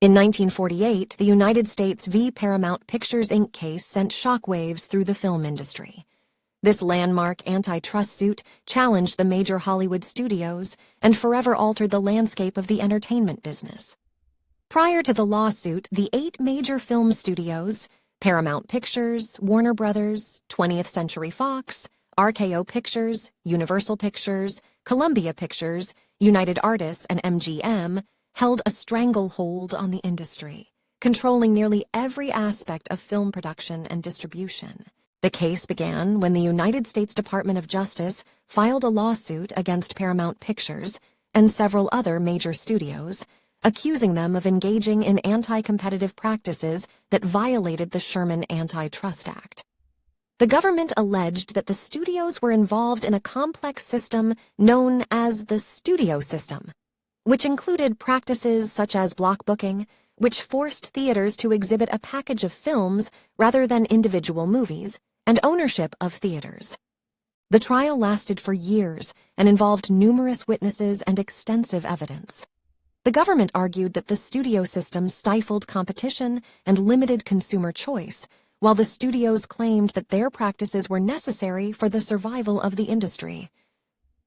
In 1948, the United States v. Paramount Pictures Inc. case sent shockwaves through the film industry. This landmark antitrust suit challenged the major Hollywood studios and forever altered the landscape of the entertainment business. Prior to the lawsuit, the 8 major film studios, Paramount Pictures, Warner Brothers, 20th Century Fox, RKO Pictures, Universal Pictures, Columbia Pictures, United Artists, and MGM, held a stranglehold on the industry, controlling nearly every aspect of film production and distribution. The case began when the United States Department of Justice filed a lawsuit against Paramount Pictures and several other major studios, accusing them of engaging in anti-competitive practices that violated the Sherman Antitrust Act. The government alleged that the studios were involved in a complex system known as the studio system, which included practices such as block booking, which forced theaters to exhibit a package of films rather than individual movies, and ownership of theaters. The trial lasted for years and involved numerous witnesses and extensive evidence. The government argued that the studio system stifled competition and limited consumer choice, while the studios claimed that their practices were necessary for the survival of the industry.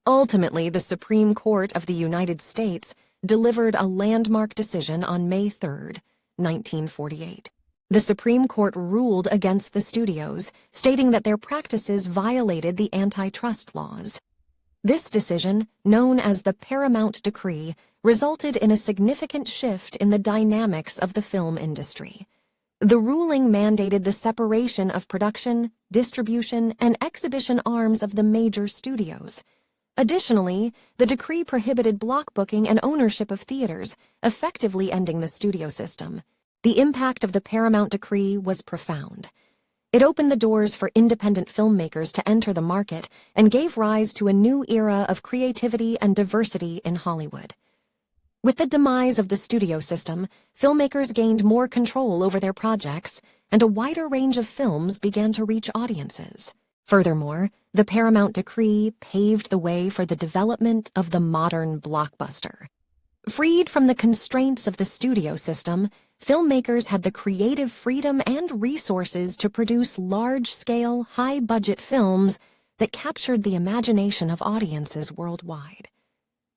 Ultimately, the Supreme Court of the United States delivered a landmark decision on May 3, 1948. The Supreme Court ruled against the studios, stating that their practices violated the antitrust laws. This decision, known as the Paramount Decree, resulted in a significant shift in the dynamics of the film industry. The ruling mandated the separation of production, distribution, and exhibition arms of the major studios. Additionally, the decree prohibited block booking and ownership of theaters, effectively ending the studio system. The impact of the Paramount Decree was profound. It opened the doors for independent filmmakers to enter the market and gave rise to a new era of creativity and diversity in Hollywood. With the demise of the studio system, filmmakers gained more control over their projects, and a wider range of films began to reach audiences. Furthermore, the Paramount Decree paved the way for the development of the modern blockbuster. Freed from the constraints of the studio system, filmmakers had the creative freedom and resources to produce large-scale, high-budget films that captured the imagination of audiences worldwide.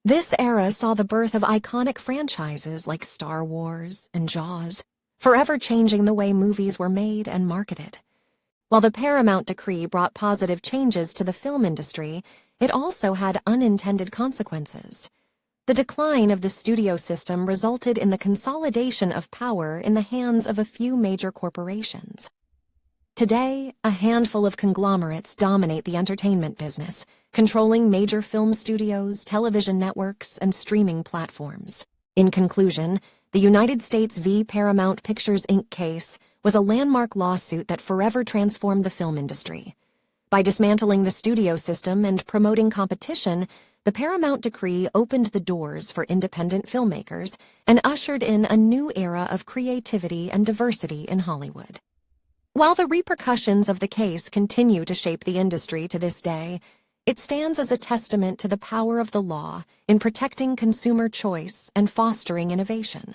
This era saw the birth of iconic franchises like Star Wars and Jaws, forever changing the way movies were made and marketed. While the Paramount Decree brought positive changes to the film industry, it also had unintended consequences. The decline of the studio system resulted in the consolidation of power in the hands of a few major corporations. Today, a handful of conglomerates dominate the entertainment business, controlling major film studios, television networks, and streaming platforms. In conclusion, the United States v. Paramount Pictures Inc. case was a landmark lawsuit that forever transformed the film industry. By dismantling the studio system and promoting competition, the Paramount Decree opened the doors for independent filmmakers and ushered in a new era of creativity and diversity in Hollywood. While the repercussions of the case continue to shape the industry to this day, it stands as a testament to the power of the law in protecting consumer choice and fostering innovation.